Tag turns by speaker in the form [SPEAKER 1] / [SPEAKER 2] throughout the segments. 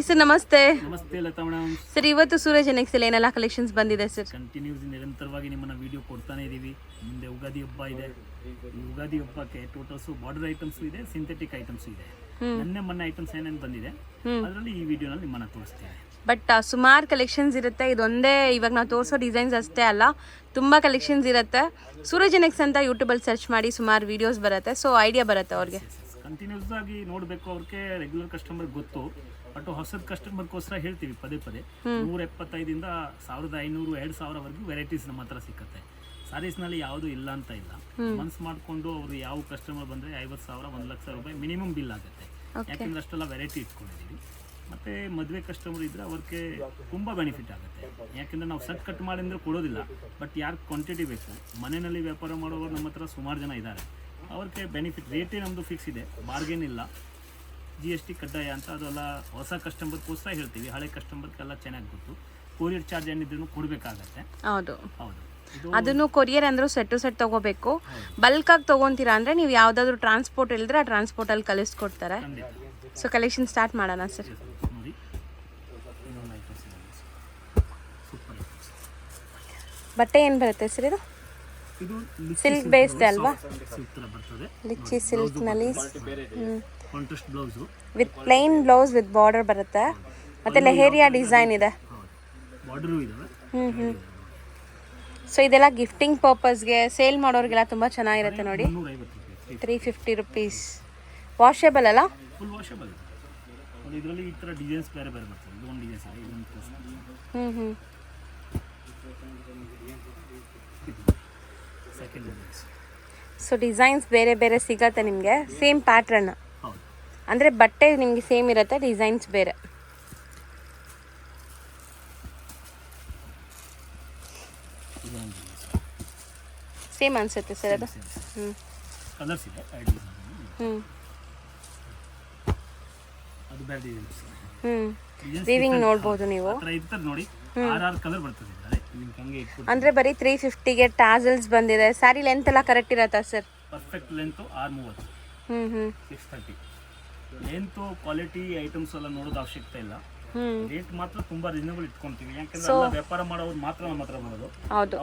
[SPEAKER 1] Sir ನಮಸ್ತೆ.
[SPEAKER 2] ನಮಸ್ತೆ Lata madam.
[SPEAKER 1] Sir ಇವತ್ತು ಸೂರಜ್ ಎನೆಕ್ಸಲ್ಲಿ ಏನೆಲ್ಲ ಕಲೆಕ್ಷನ್ಸ್ ಬಂದಿದೆ ಸರ್?
[SPEAKER 2] ಕಂಟಿನ್ಯೂಸ್ ನಿರಂತರವಾಗಿ ನಿಮ್ಮನ್ನ ವಿಡಿಯೋ ಕೊಡ್ತಾನೆ ಇದೀವಿ. ಮುಂದೆ ಯುಗಾದಿ ಹಬ್ಬ ಇದೆ. ಈ ಯುಗಾದಿ ಹಬ್ಬಕ್ಕೆ ಟೋಟಲ್ಸ್ ಬಾರ್ಡರ್ ಐಟಮ್ಸ್ ಇದೆ, ಸಿಂಥೆಟಿಕ್ ಐಟಮ್ಸ್ ಇದೆ. ಮೊನ್ನೆ ಐಟಮ್ಸ್ ಏನೇನು ಬಂದಿದೆ ಅದರಲ್ಲಿ ಈ ವಿಡಿಯೋನಲ್ಲಿ ನಿಮ್ಮನ್ನ ತೋರಿಸ್ತೀವಿ.
[SPEAKER 1] ಬಟ್ ಸುಮಾರು ಕಲೆಕ್ಷನ್ಸ್ ಇರುತ್ತೆ. ಇದೊಂದೇ ಇವಾಗ ನಾವು ತೋರಿಸೋ ಡಿಸೈನ್ಸ್ ಅಷ್ಟೇ ಅಲ್ಲ, ತುಂಬ ಕಲೆಕ್ಷನ್ಸ್ ಇರುತ್ತೆ. ಸೂರಜ್ ಎನೆಕ್ಸ್ ಅಂತ ಯೂಟ್ಯೂಬಲ್ಲಿ ಸರ್ಚ್ ಮಾಡಿ ಸುಮಾರು ವಿಡಿಯೋಸ್ ಬರುತ್ತೆ, ಸೊ ಐಡಿಯಾ ಬರುತ್ತೆ ಅವ್ರಿಗೆ.
[SPEAKER 2] ಕಂಟಿನ್ಯೂಸ್ ಆಗಿ ನೋಡಬೇಕು, ಅವ್ರಿಗೆ ರೆಗ್ಯುಲರ್ ಕಸ್ಟಮರ್ ಗೊತ್ತು. ಬಟ್ ಹೊಸದ ಕಸ್ಟಮರ್ಗೋಸ್ಕರ ಹೇಳ್ತೀವಿ ಪದೇ 175 1500 2000 ವೆರೈಟೀಸ್ ನಮ್ಮ ಹತ್ರ ಸಿಕ್ಕತ್ತೆ. ಸಾರೀಸ್ನಲ್ಲಿ ಯಾವುದು ಇಲ್ಲ ಅಂತ ಇಲ್ಲ. ಮನ್ಸು ಮಾಡಿಕೊಂಡು ಅವರು ಯಾವ ಕಸ್ಟಮರ್ ಬಂದರೆ 50,000 1 ಲಕ್ಷ ರೂಪಾಯಿ ಮಿನಿಮಮ್ ಬಿಲ್ ಆಗುತ್ತೆ. ಯಾಕೆಂದ್ರೆ ಅಷ್ಟೆಲ್ಲ ವೆರೈಟಿ ಇಟ್ಕೊಂಡಿದ್ದೀವಿ. ಮತ್ತು ಮದುವೆ ಕಸ್ಟಮರ್ ಇದ್ದರೆ ಅವ್ರಿಗೆ ತುಂಬ ಬೆನಿಫಿಟ್ ಆಗುತ್ತೆ. ಯಾಕೆಂದರೆ ನಾವು ಸಟ್ ಕಟ್ ಮಾಡಿ ಅಂದರೆ ಕೊಡೋದಿಲ್ಲ, ಬಟ್ ಯಾರು ಕ್ವಾಂಟಿಟಿ ಬೇಕು. ಮನೆಯಲ್ಲಿ ವ್ಯಾಪಾರ ಮಾಡೋರು ನಮ್ಮ ಹತ್ರ ಸುಮಾರು ಜನ ಇದ್ದಾರೆ. ಅವ್ರಿಗೆ ಬೆನಿಫಿಟ್ ರೇಟೇ ನಮ್ಮದು ಫಿಕ್ಸ್ ಇದೆ, ಬಾರ್ಗೇನ್ ಇಲ್ಲ. GST ಕಡ್ಡಾಯ ಅಂತ ಅದೆಲ್ಲ ಹೊಸ ಕಸ್ಟಮರ್ಗೋಸ್ಕರ ಹೇಳ್ತೀವಿ. ಹಳೆ ಕಸ್ಟಮರ್ಗೆಲ್ಲ ಚೆನ್ನಾಗಿ ಗೊತ್ತು. ಕೊರಿಯರ್ ಚಾರ್ಜ್ ಏನಿದ್ರು ಕೊಡಬೇಕಾಗತ್ತೆ.
[SPEAKER 1] ಹೌದು, ಅದನ್ನು ಕೊರಿಯರ್ ಅಂದರೂ ಸೆಟ್ ತಗೋಬೇಕು. ಬಲ್ಕಾಗಿ ತೊಗೊತೀರಾ ಅಂದರೆ ನೀವು ಯಾವುದಾದ್ರೂ ಟ್ರಾನ್ಸ್ಪೋರ್ಟ್ ಇಲ್ಲದ್ರೆ ಆ ಟ್ರಾನ್ಸ್ಪೋರ್ಟಲ್ಲಿ ಕಳಿಸ್ಕೊಡ್ತಾರೆ. ಸೊ ಕಲೆಕ್ಷನ್ ಸ್ಟಾರ್ಟ್ ಮಾಡೋಣ ಸರ್.
[SPEAKER 2] ನೋಡಿ,
[SPEAKER 1] ಬಟ್ಟೆ ಏನು ಬರುತ್ತೆ ಸರ್ ಇದು? ಸಿಲ್ಕ್ ಬೇಸ್ಡ್ ಅಲ್ವಾ? ಲಿಚ್ಚಿ ಸಿಲ್ಕ್ನಲ್ಲಿ
[SPEAKER 2] contrast blouse
[SPEAKER 1] with plain blouse with border ಬರುತ್ತೆ. ಮತ್ತೆ ಲೆಹೇರಿಯಾ ಡಿಸೈನ್ ಇದೆ.
[SPEAKER 2] ಬಾರ್ಡರ್ ಇದೆ.
[SPEAKER 1] ಸೊ ಇದೆಲ್ಲ ಗಿಫ್ಟಿಂಗ್ ಪರ್ಪಸ್ಗೆ ಸೇಲ್ ಮಾಡೋರಿಗೆಲ್ಲ ತುಂಬ ಚೆನ್ನಾಗಿರುತ್ತೆ ನೋಡಿ. 350 ರುಪೀಸ್. ವಾಷೇಬಲ್ ಅಲ್ಲ?
[SPEAKER 2] Full washable. ಇದರಲ್ಲಿ ಈ ಥರ ಡಿಸೈನ್ಸ್ ಬೇರೆ ಬರ್ತದೆ. ಇದೊಂದು ಡಿಸೈನ್ಸ್ ಇದೆ, ಇದೊಂದು ಸೆಕೆಂಡ್ ಡಿಸೈನ್ಸ್.
[SPEAKER 1] ಸೊ ಡಿಸೈನ್ಸ್ ಬೇರೆ ಬೇರೆ ಸಿಗತ್ತೆ ನಿಮಗೆ. ಸೇಮ್ ಪ್ಯಾಟ್ರನ್ ಅಂದರೆ ಬಟ್ಟೆ ನಿಮಗೆ ಸೇಮ್ ಇರುತ್ತೆ, ಡಿಸೈನ್ಸ್ ಬೇರೆ. ಸೇಮ್ ಅನ್ಸುತ್ತೆ ಸರ್ ಅದು.
[SPEAKER 2] ಕಲರ್ಸ್ ಇದೆ. ಅದು ಬೇರೆ ಡಿಸೈನ್ಸ್.
[SPEAKER 1] ವೀವಿಂಗ್ ನೋಡ್ಬೋದು ನೀವು.
[SPEAKER 2] ನೋಡಿ, 6 ಕಲರ್ ಬರ್ತದೆ.
[SPEAKER 1] ಅಂದ್ರೆ ಬರೀ 350ಗೆ ಟಾಸಲ್ಸ್ ಬಂದಿದೆ. ಸ್ಯಾರಿ ಲೆಂತ್ ಎಲ್ಲ ಕರೆಕ್ಟ್ ಇರತ್ತಾ sir?
[SPEAKER 2] Perfect length 630. 630 length. Quality items ಎಲ್ಲ ನೋಡೋದು ಅವಶ್ಯಕತೆ ಇಲ್ಲ. ರೇಟ್ ಮಾತ್ರ ತುಂಬಾ ರೀಸನಬಲ್ ಇಟ್ಕೊಂತೀವಿ. ಯಾಕಂದ್ರೆ ವ್ಯಾಪಾರ ಮಾಡೋರು ಮಾತ್ರ ನಮ್ಮ ಹತ್ರ ಬರೋದು.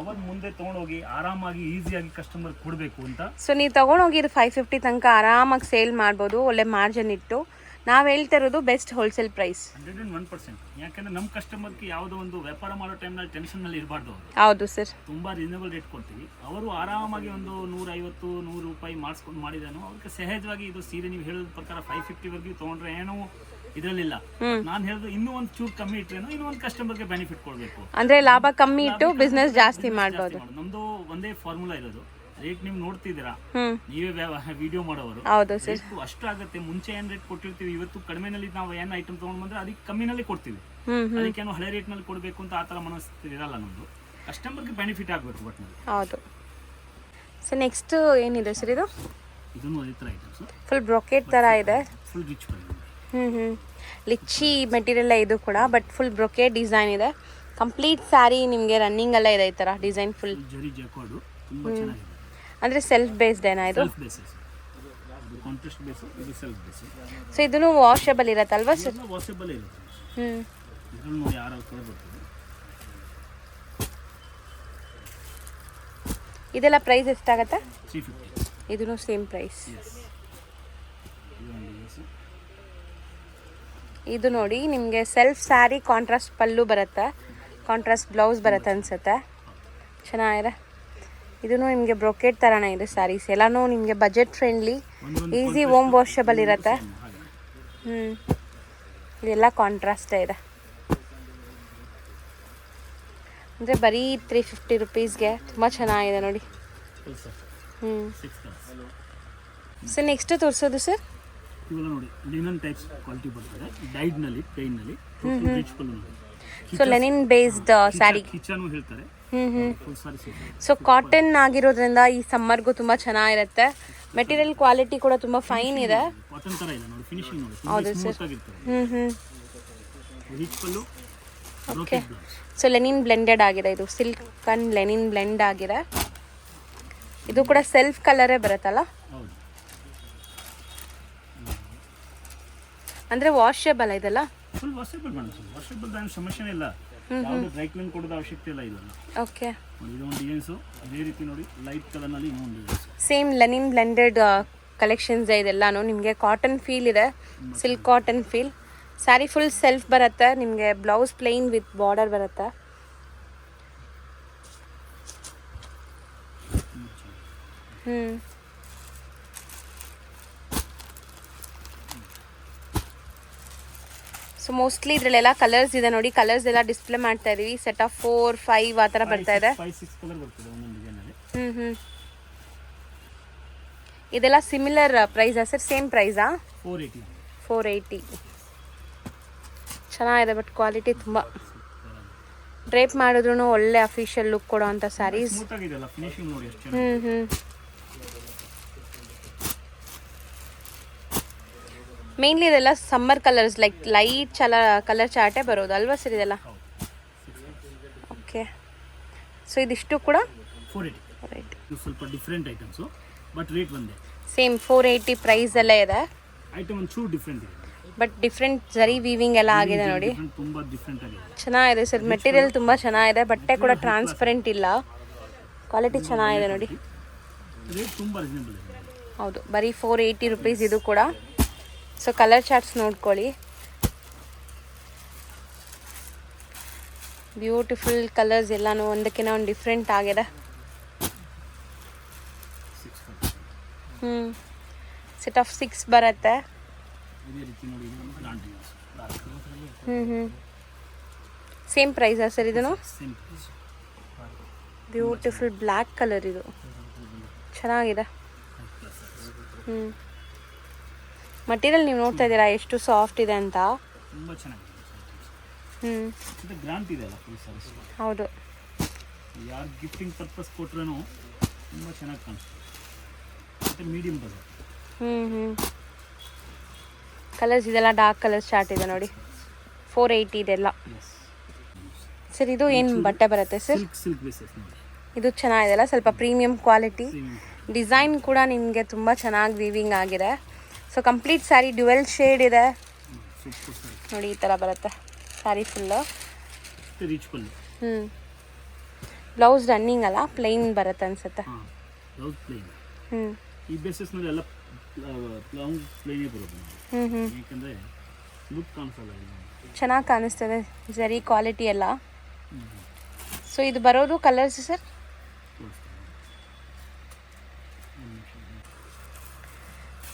[SPEAKER 2] ಅವ್ರು ಮುಂದೆ ತಗೊಂಡೋಗಿ ಆರಾಮಾಗಿ ಈಸಿಯಾಗಿ ಕಸ್ಟಮರ್ ಕೊಡಬೇಕು ಅಂತ.
[SPEAKER 1] ಸೊ ನೀವು ತಗೊಂಡೋಗಿ 550 ತನಕ ಆರಾಮಾಗಿ ಸೇಲ್ ಮಾಡ್ಬೋದು, ಒಳ್ಳೆ ಮಾರ್ಜಿನ್ ಇಟ್ಟು. ನಾವು ಹೇಳ್ತಾ ಇರೋದು ಬೆಸ್ಟ್ ಹೋಲ್ಸೇಲ್ ಪ್ರೈಸ್.
[SPEAKER 2] 101%. ಯಾಕಂದ್ರೆ ನಮ್ಮ ಕಸ್ಟಮರ್ಗೆ ಯಾವುದೋ ಒಂದು ವ್ಯಾಪಾರ ಮಾಡೋ ಟೈಮ್ನಲ್ಲಿ ಟೆನ್ಷನ್ನಲ್ಲಿ ಇರಬಾರ್ದು.
[SPEAKER 1] ಹೌದು ಸರ್,
[SPEAKER 2] ತುಂಬಾ ರೀಸನಬಲ್ ರೇಟ್ ಕೊಡ್ತೀವಿ. ಅವರು ಆರಾಮಾಗಿ ಒಂದು 150-100 ರೂಪಾಯಿ ಮಾಡಿಸ್ಕೊಂಡು ಮಾಡಿದಾನು ಅವ್ರಿಗೆ ಸಹಜವಾಗಿ. ಇದು ಸೀರೆ ನೀವು ಹೇಳೋದ ಪ್ರಕಾರ 550 ತೊಗೊಂಡ್ರೆ ಏನೋ ಇದರಲ್ಲಿಲ್ಲ. ನಾನು ಹೇಳಿದ್ರು ಇನ್ನೂ ಒಂದು ಚೂರು ಕಮ್ಮಿ ಇಟ್ರೇನು ಇನ್ನೂ ಒಂದು ಕಸ್ಟಮರ್ಗೆ ಬೆನಿಫಿಟ್ ಕೊಡಬೇಕು.
[SPEAKER 1] ಅಂದ್ರೆ ಲಾಭ ಕಮ್ಮಿ ಇಟ್ಟು ಬಿಸ್ನೆಸ್ ಜಾಸ್ತಿ ಮಾಡ್ಬೋದು.
[SPEAKER 2] ನಮ್ದು ಒಂದೇ ಫಾರ್ಮುಲಾ ಇರೋದು. ರೇಟ್ ನೀವು ನೋಡ್ತಿದ್ದೀರಾ, ನೀವೇ ವಿಡಿಯೋ ಮಾಡೋರು.
[SPEAKER 1] ಹೌದು ಸರ್,
[SPEAKER 2] ಅಷ್ಟು ಆಗುತ್ತೆ. ಮುಂಚೆ ಏನ್ ರೇಟ್ ಕೊಟ್ಟಿರ್ತೀವಿ, ಇವತ್ತು ಕಡಿಮೆನಲ್ಲಿ ನಾವು ಏನ್ ಐಟಮ್ ತಗೊಂಡ್ ಬಂದ್ರೆ ಅದಕ್ಕೆ ಕಮ್ಮಿನಲ್ಲಿ ಕೊಡ್ತೀವಿ. ಅದಕ್ಕೇನು ಹಳೆ ರೇಟ್ ನಲ್ಲಿ ಕೊಡಬೇಕು ಅಂತ ಆತರ ಮನಸ್ಥಿತಿ ಇರಲ್ಲ ನಮ್ದು. ಕಸ್ಟಮರ್ಗೆ ಬೆನಿಫಿಟ್ ಆಗಬೇಕು ಒಟ್ಟಿನಲ್ಲಿ.
[SPEAKER 1] ಹೌದು. ಸೊ ನೆಕ್ಸ್ಟ್ ಏನಿದೆ ಸರ್ ಇದು?
[SPEAKER 2] ಇದನ್ನು ಅದೇ ತರ ಐಟಮ್ಸ್.
[SPEAKER 1] ಫುಲ್ ಬ್ರೊಕೇಟ್ ತರ ಇದೆ.
[SPEAKER 2] ಫುಲ್ ರಿಚ್ ಬರುತ್ತೆ.
[SPEAKER 1] ಲಿಚ್ಚಿ ಮೆಟೀರಿಯಲ್ ಇದು ಕೂಡ, ಬಟ್ ಫುಲ್ ಬ್ರೊಕೇಟ್ ಡಿಸೈನ್ ಇದೆ. ಕಂಪ್ಲೀಟ್ ಸ್ಯಾರಿ ನಿಮಗೆ ರನ್ನಿಂಗ್ ಎಲ್ಲ ಇದೆ ಈ ತರ ಡಿಸೈನ್. ಫುಲ್
[SPEAKER 2] ಜರಿ ಜಾಕೋಡು ತುಂಬಾ ಚೆನ್ನಾಗಿದೆ.
[SPEAKER 1] ಅಂದ್ರೆ ಸೆಲ್ಫ್ ಬೇಸ್ಡ್ ಏನಾ ಇದು?
[SPEAKER 2] Self base. ಇದು ಕಾಂಟ್ರಾಸ್ಟ್ ಬೇಸ್, ಇದು ಸೆಲ್ಫ್ ಬೇಸ್.
[SPEAKER 1] ಸೊ ಇದನ್ನು ವಾಷೇಬಲ್ ಇರತ್ತಲ್ವಾ ಸರ್?
[SPEAKER 2] ವಾಷೇಬಲ್ ಇರುತ್ತೆ. ಇದನ್ನು ನೋಡಿ ಯಾರು ಕಲರ್ ಬರ್ತದೆ.
[SPEAKER 1] ಇದೆಲ್ಲ ಪ್ರೈಸ್ ಎಷ್ಟಾಗತ್ತೆ?
[SPEAKER 2] 350.
[SPEAKER 1] ಇದನ್ನು ಸೇಮ್ ಪ್ರೈಸ್. ಇದು ನೋಡಿ ನಿಮಗೆ ಸೆಲ್ಫ್ ಸ್ಯಾರಿ, ಕಾಂಟ್ರಾಸ್ಟ್ ಪಲ್ಲು ಬರುತ್ತೆ, ಕಾಂಟ್ರಾಸ್ಟ್ ಬ್ಲೌಸ್ ಬರುತ್ತೆ ಅನ್ಸುತ್ತೆ. ಚೆನ್ನಾಗಿದೆ. ಇದನ್ನು ನಿಮಗೆ ಬ್ರೊಕೇಟ್ ಥರನೇ ಇದೆ ಸ್ಯಾರೀಸ್. ಎಲ್ಲನೂ ನಿಮಗೆ budget friendly, easy home washable ಇರುತ್ತೆ. ಇದೆಲ್ಲ ಕಾಂಟ್ರಾಸ್ಟೇ ಇದೆ. ಅಂದರೆ ಬರೀ 350 ರುಪೀಸ್ಗೆ ತುಂಬ ಚೆನ್ನಾಗಿದೆ ನೋಡಿ. ಸೊ ನೆಕ್ಸ್ಟ್ ತೋರಿಸೋದು ಸರ್?
[SPEAKER 2] ಇವೆಲ್ಲ ನೋಡಿ ಲಿನನ್ ಟೈಪ್ಸ್ ಕ್ವಾಲಿಟಿ ಬರ್ತದೆ. ಡೈಡ್ ನಲ್ಲಿ, ಪ್ಲೇನ್ ನಲ್ಲಿ, rich pallu.
[SPEAKER 1] So linen based sari
[SPEAKER 2] ಕಿಚನ್ ಹೇಳ್ತಾರೆ.
[SPEAKER 1] ಸೊ ಕಾಟನ್ ಆಗಿರೋದ್ರಿಂದ ಈ ಸಮ್ಮರ್ಗೂ ತುಂಬಾ ಚೆನ್ನಾಗಿರುತ್ತೆ. ಮೆಟೀರಿಯಲ್ ಕ್ವಾಲಿಟಿ ಕೂಡ ತುಂಬಾ ಫೈನ್ ಇದೆ.
[SPEAKER 2] ಕಾಟನ್ ತರ ಇದೆ ನೋಡಿ, ಫಿನಿಶಿಂಗ್ ನೋಡಿ.
[SPEAKER 1] ಹೌದು ಸರ್.
[SPEAKER 2] ರಿಚ್ ಪಲ್ಲು.
[SPEAKER 1] ಓಕೆ. ಸೊ ಲೆನಿನ್ ಬ್ಲೆಂಡೆಡ್ ಆಗಿದೆ. ಇದು ಸಿಲ್ಕ್ ಅಂಡ್ ಲೆನಿನ್ ಬ್ಲೆಂಡ್ ಆಗಿದೆ. ಇದು ಕೂಡ ಸೆಲ್ಫ್ ಕಲರೇ ಬರುತ್ತಲ್ಲ? ಅಂದರೆ ವಾಷೇಬಲ್ ಇದೆಲ್ಲ?
[SPEAKER 2] ಫುಲ್ ವಾಷೇಬಲ್ ಮೇಡಮ್, ವಾಷೇಬಲ್ ಏನು ಸಮಸ್ಯೆನೇ ಇಲ್ಲ. ಯಾವುದು ಡ್ರೈ ಕ್ಲೀನ್ ಕೊಡೋದು ಅವಶ್ಯಕತೆ ಇಲ್ಲ ಇದೆಲ್ಲ.
[SPEAKER 1] ಓಕೆ,
[SPEAKER 2] ನೋಡಿ ಇದು ಒಂದು ಡಿಸೈನ್ಸು, ಅದೇ ರೀತಿ ನೋಡಿ ಲೈಟ್ ಕಲರ್ನಲ್ಲಿ ಇನ್ನೊಂದು designs.
[SPEAKER 1] Same linen blended collections ಇದೆಲ್ಲಾನು. ನಿಮಗೆ ಕಾಟನ್ ಫೀಲ್ ಇದೆ, silk cotton feel. Sari full self ಬರುತ್ತೆ, ನಿಮಗೆ ಬ್ಲೌಸ್ ಪ್ಲೇನ್ ವಿತ್ ಬಾರ್ಡರ್ ಬರುತ್ತೆ. ಸೊ ಮೋಸ್ಟ್ಲಿ ಇದರಲ್ಲೆಲ್ಲ ಕಲರ್ಸ್ ಇದೆ ನೋಡಿ, ಕಲರ್ಸ್ ಎಲ್ಲ ಡಿಸ್ಪ್ಲೇ ಮಾಡ್ತಾ ಇದೀವಿ. ಸೆಟ್ ಆಫ್ 4, 5 ಆ ಥರ ಬರ್ತಾ ಇದೆ.
[SPEAKER 2] 5-6 ಕಲರ್ ಬರ್ತದೆ ಒಂದೊಂದು ಡಿಸೈನಲ್ಲಿ.
[SPEAKER 1] ಇದೆಲ್ಲ ಸಿಮಿಲರ್ ಪ್ರೈಸಾ ಸರ್? ಸೇಮ್ ಪ್ರೈಸಾ?
[SPEAKER 2] 480.
[SPEAKER 1] ಚೆನ್ನಾಗಿದೆ, ಬಟ್ ಕ್ವಾಲಿಟಿ ತುಂಬ. ಡ್ರೇಪ್ ಮಾಡಿದ್ರು ಒಳ್ಳೆ ಅಫಿಷಿಯಲ್ ಲುಕ್ ಕೊಡೋ ಅಂಥ ಸ್ಯಾರೀಸ್.
[SPEAKER 2] ಸ್ಮೂತ್ ಆಗಿದೆಲ್ಲ, ಫಿನಿಶಿಂಗ್ ನೋಡಿ ಎಷ್ಟು ಚೆನ್ನಾಗಿದೆ.
[SPEAKER 1] ಮೇನ್ಲಿ ಇದೆಲ್ಲ summer colours, like light colour ಚಾರ್ಟೇ ಬರೋದು ಅಲ್ವಾ ಸರ್ ಇದೆಲ್ಲ? ಓಕೆ, ಸೊ ಇದಿಷ್ಟು ಕೂಡ
[SPEAKER 2] 480. ಇದು ಸ್ವಲ್ಪ ಡಿಫ್ರೆಂಟ್ ಐಟಮ್ಸು, ಬಟ್ ರೇಟ್ ಒಂದೇ.
[SPEAKER 1] ಸೇಮ್ 480 ಪ್ರೈಸ್ ಎಲ್ಲ ಇದೆ.
[SPEAKER 2] ಐಟಮ್ ಒಂದು ಚೂರು ಡಿಫ್ರೆಂಟ್ ಇದೆ,
[SPEAKER 1] ಬಟ್ ಡಿಫ್ರೆಂಟ್ ಜರಿ ವೀವಿಂಗ್ ಎಲ್ಲ ಆಗಿದೆ ನೋಡಿ.
[SPEAKER 2] ತುಂಬ ಡಿಫ್ರೆಂಟ್ ಆಗಿದೆ,
[SPEAKER 1] ಚೆನ್ನಾಗಿದೆ ಸರ್. ಮೆಟೀರಿಯಲ್ ತುಂಬ ಚೆನ್ನಾಗಿದೆ, ಬಟ್ಟೆ ಕೂಡ ಟ್ರಾನ್ಸ್ಪರೆಂಟ್ ಇಲ್ಲ, ಕ್ವಾಲಿಟಿ ಚೆನ್ನಾಗಿದೆ ನೋಡಿ.
[SPEAKER 2] ರೇಟ್ ತುಂಬ ರೀಸನೇಬಲ್ ಇದೆ.
[SPEAKER 1] ಹೌದು, ಬರೀ 480 ರುಪೀಸ್ ಇದು ಕೂಡ. ಸೊ ಕಲರ್ ಚಾರ್ಟ್ಸ್ ನೋಡ್ಕೊಳ್ಳಿ, ಬ್ಯೂಟಿಫುಲ್ ಕಲರ್ಸ್ ಎಲ್ಲಾನು ಒಂದಕ್ಕಿಂತ ಒಂದು ಡಿಫ್ರೆಂಟ್ ಆಗಿದೆ. ಸೆಟ್ ಆಫ್ 6 ಬರುತ್ತೆ. ಸೇಮ್ ಪ್ರೈಸಾ ಸರ್ ಇದನ್ನು? ಬ್ಯೂಟಿಫುಲ್ ಬ್ಲ್ಯಾಕ್ ಕಲರ್ ಇದು, ಚೆನ್ನಾಗಿದೆ. ಮಟೀರಿಯಲ್ ನೀವು ನೋಡ್ತಾ ಇದ್ದೀರಾ ಎಷ್ಟು ಸಾಫ್ಟ್ ಇದೆ ಅಂತ.
[SPEAKER 2] ತುಂಬ ಚೆನ್ನಾಗಿದೆ. ಗ್ರಾಂಟ್ ಇದೆ ಅಲ್ಲ ಫುಲ್ ಸಾರೀಸ್.
[SPEAKER 1] ಹೌದು,
[SPEAKER 2] ಯಾರು ಗಿಫ್ಟಿಂಗ್ ಪರ್ಪಸ್ ಕೊಟ್ರೂ ತುಂಬ ಚೆನ್ನಾಗಿ ಕಾಣಿಸ್ತದೆ. ಮತ್ತು ಮೀಡಿಯಮ್ ಬಜೆಟ್.
[SPEAKER 1] ಕಲರ್ಸ್ ಇದೆಲ್ಲ ಡಾರ್ಕ್ ಕಲರ್ಸ್ ಚಾರ್ಟ್ ಇದೆ ನೋಡಿ. 480 ಇದೆಲ್ಲ. ಸರ್ ಇದು ಏನು ಬಟ್ಟೆ ಬರುತ್ತೆ ಸರ್?
[SPEAKER 2] ಸಿಲ್ಕ್ ಬೇಸಸ್ ನೋಡಿ.
[SPEAKER 1] ಇದು ಚೆನ್ನಾಗಿದೆ, ಸ್ವಲ್ಪ ಪ್ರೀಮಿಯಂ ಕ್ವಾಲಿಟಿ. ಡಿಸೈನ್ ಕೂಡ ನಿಮಗೆ ತುಂಬ ಚೆನ್ನಾಗಿ ವೀವಿಂಗ್ ಆಗಿದೆ. So complete sari dual shade ಇದೆ ನೋಡಿ, ಈ ಥರ ಬರುತ್ತೆ ಸ್ಯಾರಿ ಫುಲ್ಲು. ಬ್ಲೌಸ್ ರನ್ನಿಂಗ್ ಅಲ್ಲ, ಪ್ಲೈನ್ ಬರುತ್ತೆ ಅನ್ಸುತ್ತೆ.
[SPEAKER 2] ಈ ಬೇಸಸ್ನಲ್ಲಿ ಎಲ್ಲ ಪ್ಲೈನೇ ಬರೋದು, ಯಾಕಂದರೆ ಲುಕ್ ಕಾಣಿಸಲ್ಲ.
[SPEAKER 1] ಚೆನ್ನಾಗಿ ಕಾಣಿಸ್ತದೆ ಜರಿ ಕ್ವಾಲಿಟಿ ಎಲ್ಲ. ಸೊ ಇದು ಬರೋದು ಕಲರ್ಸ್ ಸರ್?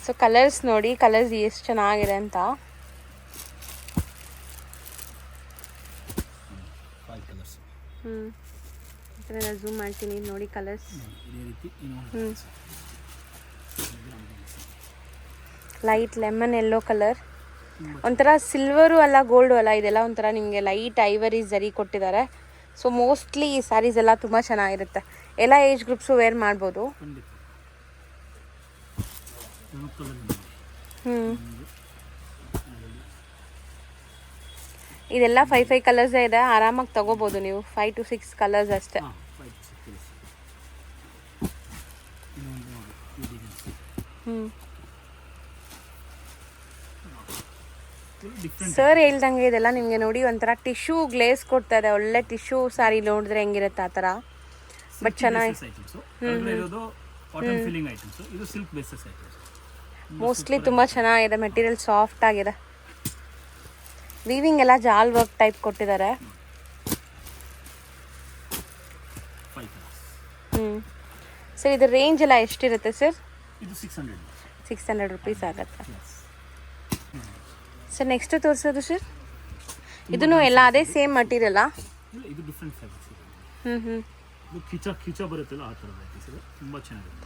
[SPEAKER 1] ಸೊ ಕಲರ್ಸ್ ನೋಡಿ, ಕಲರ್ಸ್ ಎಷ್ಟು ಚೆನ್ನಾಗಿದೆ ಅಂತ. ಝೂಮ್ ಮಾಡ್ತೀನಿ ನೋಡಿ colours. Light lemon yellow colour, ಒಂಥರ ಸಿಲ್ವರು ಅಲ್ಲ ಗೋಲ್ಡು ಅಲ್ಲ, ಇದೆಲ್ಲ ಒಂಥರ ನಿಮಗೆ ಲೈಟ್ ಐವರಿ ಜರಿ ಕೊಟ್ಟಿದ್ದಾರೆ. ಸೊ ಮೋಸ್ಟ್ಲಿ ಈ ಸ್ಯಾರೀಸ್ ಎಲ್ಲ ತುಂಬ ಚೆನ್ನಾಗಿರುತ್ತೆ, ಎಲ್ಲ ಏಜ್ ಗ್ರೂಪ್ಸು ವೇರ್ ಮಾಡ್ಬೋದು. ಇದೆಲ್ಲ 5 ಕಲರ್ಸ್ ಇದೆ, ಆರಾಮಾಗಿ ತಗೋಬೋದು ನೀವು. 5 to 6 ಕಲರ್ಸ್ ಅಷ್ಟೇ. ಸರ್ ಹೇಳ್ದಂಗೆ ಇದೆಲ್ಲ ನಿಮಗೆ ನೋಡಿ ಒಂಥರ ಟಿಶ್ಯೂ ಗ್ಲೇಸ್ ಕೊಡ್ತಾ ಇದೆ. ಒಳ್ಳೆ ಟಿಶ್ಯೂ ಸಾರಿ ನೋಡಿದ್ರೆ ಹೆಂಗಿರುತ್ತೆ ಆ ಥರ, ಬಟ್ ಚೆನ್ನಾಗಿ. ಮೋಸ್ಟ್ಲಿ ತುಂಬ ಚೆನ್ನಾಗಿದೆ, ಮೆಟೀರಿಯಲ್ ಸಾಫ್ಟ್ ಆಗಿದೆ. ವೀವಿಂಗ್ ಎಲ್ಲ ಜಾಲ್ ವರ್ಕ್ ಟೈಪ್ ಕೊಟ್ಟಿದ್ದಾರೆ. ಸರ್ ಇದು ರೇಂಜ್ ಎಲ್ಲ ಎಷ್ಟಿರುತ್ತೆ ಸರ್?
[SPEAKER 2] ಇದು
[SPEAKER 1] 600 ರುಪೀಸ್ ಆಗುತ್ತೆ. ಸರ್ ನೆಕ್ಸ್ಟ್ ತೋರಿಸೋದು ಸರ್, ಇದನ್ನು ಎಲ್ಲ ಅದೇ ಸೇಮ್ ಮಟೀರಿಯಲಾ?
[SPEAKER 2] ಇದು ಡಿಫ್ರೆಂಟ್ ಫ್ಯಾಬ್ರಿಕ್ಸ್ ಇದೆ. ಇದು ಕಿಚ ಬರುತ್ತಲ್ಲ ಆ ಥರ ತುಂಬ ಚೆನ್ನಾಗಿದೆ.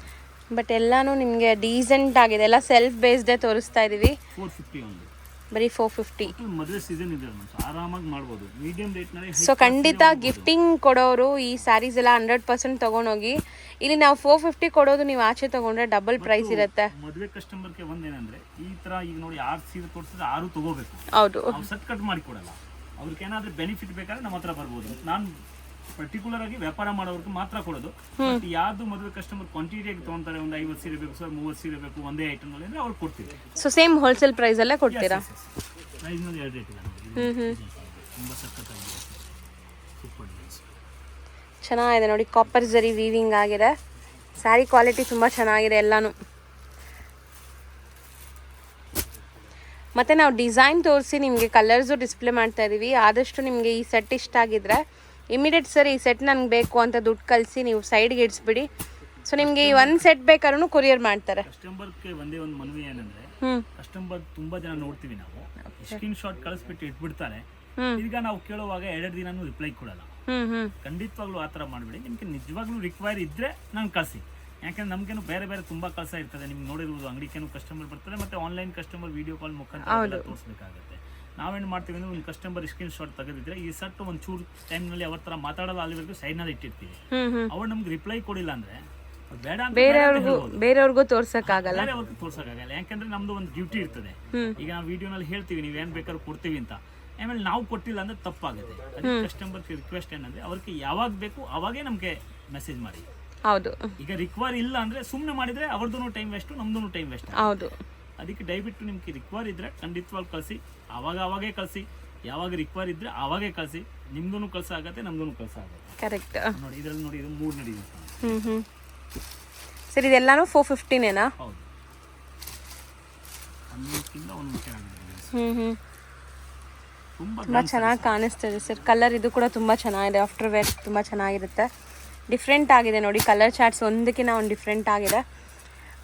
[SPEAKER 1] ಬಟ್ ಎಲ್ಲಾನು ನಿಮಗೆ ಡೀಸೆಂಟ್ ಆಗಿದೆ, ಎಲ್ಲ ಸೆಲ್ಫ್ ಬೇಸ್ಡೇ ತೋರಿಸ್ತಾ ಇದೀವಿ.
[SPEAKER 2] 450 ಒಂದು,
[SPEAKER 1] ಬರೀ 450.
[SPEAKER 2] ಮದುವೆ ಸೀಸನ್ ಇದೆ ಆರಾಮಾಗಿ ಮಾಡ್ಬೋದು, ಮೀಡಿಯಂ ರೇಟ್ನಲ್ಲಿ.
[SPEAKER 1] ಸೊ ಖಂಡಿತ ಗಿಫ್ಟಿಂಗ್ ಕೊಡೋರು ಈ ಸ್ಯಾರೀಸ್ ಎಲ್ಲ 100% ತೊಗೊಂಡೋಗಿ. ಇಲ್ಲಿ ನಾವು 450 ಕೊಡೋದು, ನೀವು ಆಚೆ ತೊಗೊಂಡ್ರೆ ಡಬಲ್ ಪ್ರೈಸ್ ಇರುತ್ತೆ.
[SPEAKER 2] ಮದುವೆ ಕಸ್ಟಮರ್ಗೆ ಒಂದೇನಂದ್ರೆ ಈ ಥರ ಈಗ ನೋಡಿ 6 ಸೀರೆ ತೋರಿಸಿದ್ರೆ 6 ತಗೋಬೇಕು.
[SPEAKER 1] ಹೌದು,
[SPEAKER 2] ಸಟ್ ಕಟ್ ಮಾಡಿ ಕೊಡಲ್ಲ. ಅವ್ರಿಗೆ ಏನಾದರೂ ಬೆನಿಫಿಟ್ ಬೇಕಾದ್ರೆ ನಮ್ಮ ಹತ್ರ ಬರ್ಬೋದು. ನಾನು ಪರ್ಟಿಕ್ಯುಲರ್ ಆಗಿ ವ್ಯಾಪಾರ ಮಾಡೋರ್ಗೆ ಮಾತ್ರ ಕೊಡೋದು. ಬಟ್ ಯಾವ್ದು ಮದುವೆ ಕಸ್ಟಮರ್ ಕ್ವಾಂಟಿಟಿಯಾಗಿ ತೊಗೊಂತಾರೆ, ಒಂದು 50 ಸೀರೆ ಬೇಕು ಸರ್, 30 ಸೀರೆ ಬೇಕು ಒಂದೇ ಐಟಮ್ ಅಂದ್ರೆ ಅವ್ರು ಕೊಡ್ತೀವಿ.
[SPEAKER 1] ಸೊ ಸೇಮ್ ಹೋಲ್ಸೇಲ್ ಪ್ರೈಸ್ ಅಲ್ಲೇ ಕೊಡ್ತೀರಾ?
[SPEAKER 2] ಪ್ರೈಸ್ನಲ್ಲಿ 2 ರೇಟ್ ಇಲ್ಲ. ತುಂಬ ಸಖತ್ತಾಗಿದೆ, ಸೂಪರ್ ಡಿಸೈನ್ಸ್.
[SPEAKER 1] ಚೆನ್ನಾಗಿದೆ ನೋಡಿ, ಕಾಪರ್ ಜರಿ ವೀವಿಂಗ್ ಆಗಿದೆ. ಸ್ಯಾರಿ ಕ್ವಾಲಿಟಿ ತುಂಬ ಚೆನ್ನಾಗಿದೆ ಎಲ್ಲನೂ. ಮತ್ತು ನಾವು ಡಿಸೈನ್ ತೋರಿಸಿ ನಿಮಗೆ ಕಲರ್ಸು ಡಿಸ್ಪ್ಲೇ ಮಾಡ್ತಾ ಇದ್ದೀವಿ. ಆದಷ್ಟು ನಿಮಗೆ ಈ ಸೆಟ್ ಇಷ್ಟ ಆಗಿದ್ರೆ ಇಮಿಡಿಯೇಟ್ ಸರ್ ಈ ಸೆಟ್ ನನಗೆ ಬೇಕು ಅಂತ ದುಡ್ಡು ಕಳಿಸಿ ನೀವು ಸೈಡ್ಗೆ ಇಡಿಸ್ಬಿಡಿ. ಸೊ ನಿಮಗೆ ಈ ಒಂದು ಸೆಟ್ ಬೇಕಾದ್ರೂ ಕೊರಿಯರ್ ಮಾಡ್ತಾರೆ.
[SPEAKER 2] ಕಸ್ಟಮರ್ಗೆ ಒಂದೇ ಒಂದು ಮನವಿ ಏನಂದ್ರೆ, ಕಸ್ಟಮರ್ ತುಂಬಾ ಜನ ನೋಡ್ತೀವಿ ನಾವು, ಸ್ಕ್ರೀನ್ ಶಾಟ್ ಕಳಿಸ್ಬಿಟ್ಟು ಇಟ್ಬಿಡ್ತಾರೆ. ಈಗ ನಾವು ಕೇಳುವಾಗ 2 ದಿನನೂ ರಿಪ್ಲೈ ಕೊಡಲ್ಲ. ಖಂಡಿತವಾಗ್ಲೂ ಆ ಥರ ಮಾಡಬೇಡಿ. ನಿಮ್ಗೆ ನಿಜವಾಗ್ಲೂ ರಿಕ್ವೈರ್ ಇದ್ರೆ ನಾನು ಕಳಿಸಿ. ಯಾಕಂದ್ರೆ ನಮ್ಗೇನು ಬೇರೆ ಬೇರೆ ತುಂಬಾ ಕೆಲಸ ಇರ್ತದೆ. ನಿಮ್ಗೆ ನೋಡಿರ್ಬೋದು, ಅಂಗಡಿಗೇನು ಕಸ್ಟಮರ್ ಬರ್ತಾರೆ, ಮತ್ತೆ ಆನ್ಲೈನ್ ಕಸ್ಟಮರ್ ವಿಡಿಯೋ ಕಾಲ್ ಮುಖಾಂತರ ತೋರಿಸ್ಬೇಕಾಗುತ್ತೆ. ನಾವೇನು ಮಾಡ್ತೀವಿ ಅಂದ್ರೆ, ಒಂದು ಕಸ್ಟಮರ್ ಸ್ಕ್ರೀನ್ ಶಾಟ್ ತೆಗೆದಿದ್ರೆ ಈ ಸೆಟ್ ಒಂದು ಚೂರು ಟೈಮ್ನಲ್ಲಿ ಅವ್ರ ಥರ ಮಾತಾಡಲ್ಲ, ಅಲ್ಲಿವರೆಗೂ ಸೈಡ್ನಲ್ಲಿ ಇಟ್ಟಿರ್ತೀವಿ. ಅವ್ರು ನಮ್ಗೆ ರಿಪ್ಲೈ ಕೊಡಿಲ್ಲ ಅಂದ್ರೆ ಬೇಡ ಅಂತ
[SPEAKER 1] ಬೇರೆಯವ್ರಿಗೂ ತೋರ್ಸಕ್ಕಾಗಲ್ಲ,
[SPEAKER 2] ಬೇರೆಯವ್ರಿಗೆ ತೋರ್ಸಕ್ಕಾಗಲ್ಲ. ಯಾಕಂದ್ರೆ ನಮ್ದು ಒಂದು ಡ್ಯೂಟಿ ಇರ್ತದೆ. ಈಗ ನಾವು ವಿಡಿಯೋನಲ್ಲಿ ಹೇಳ್ತೀವಿ ನೀವೇನ್ ಬೇಕಾದ್ರೂ ಕೊಡ್ತೀವಿ ಅಂತ, ಆಮೇಲೆ ನಾವು ಕೊಟ್ಟಿಲ್ಲ ಅಂದ್ರೆ ತಪ್ಪಾಗುತ್ತೆ. ಅದಕ್ಕೆ ಕಸ್ಟಮರ್ ರಿಕ್ವೆಸ್ಟ್ ಏನಂದ್ರೆ, ಅವ್ರಿಗೆ ಯಾವಾಗ ಬೇಕು ಅವಾಗೇ ನಮ್ಗೆ ಮೆಸೇಜ್ ಮಾಡಿ.
[SPEAKER 1] ಹೌದು,
[SPEAKER 2] ಈಗ ರಿಕ್ವೈರ್ ಇಲ್ಲ ಅಂದ್ರೆ ಸುಮ್ಮನೆ ಮಾಡಿದ್ರೆ ಅವ್ರದ್ದು ಟೈಮ್ ವೇಸ್ಟ್, ನಮ್ದು ಟೈಮ್ ವೇಸ್ಟ್.
[SPEAKER 1] ಹೌದು,
[SPEAKER 2] ಅದಕ್ಕೆ ದಯವಿಟ್ಟು ನಿಮ್ಗೆ ರಿಕ್ವೈರ್ ಇದ್ರೆ ಖಂಡಿತವಾಗಿ ಕಳಿಸಿ. ಅವಾಗೇ ಕಳಿಸಿ. ಯಾವಾಗ ರಿಕ್ವೈರ್ ಇದ್ರೆ ಅವಾಗೇ ಕಳಿಸಿ. ನಿಮ್ದು ಕೆಲಸ ಆಗತ್ತೆ, ನಮ್ದು ಕೆಲಸ ಆಗುತ್ತೆ.
[SPEAKER 1] ಕರೆಕ್ಟ್.
[SPEAKER 2] ನೋಡಿ ಇದರಲ್ಲಿ ನೋಡಿ, ಇದು 3 ನಡೀಇದೆ
[SPEAKER 1] ಸರ್. ಇದೆಲ್ಲಾನು 450ನೇನಾ?
[SPEAKER 2] ಹೌದು, 11ಕ್ಕಿಂತ 1 ಮುಖ್ಯ ಆಗಿದೆ.
[SPEAKER 1] ತುಂಬ ಚೆನ್ನಾಗಿ ಕಾಣಿಸ್ತದೆ ಸರ್. ಕಲರ್ ಇದು ಕೂಡ ತುಂಬ ಚೆನ್ನಾಗಿದೆ. ಆಫ್ಟರ್ ವೇರ್ ತುಂಬ ಚೆನ್ನಾಗಿರುತ್ತೆ. ಡಿಫ್ರೆಂಟ್ ಆಗಿದೆ ನೋಡಿ, ಕಲರ್ ಚಾರ್ಟ್ಸ್ ಒಂದಕ್ಕಿಂತ ಒಂದು ಡಿಫ್ರೆಂಟ್ ಆಗಿದೆ.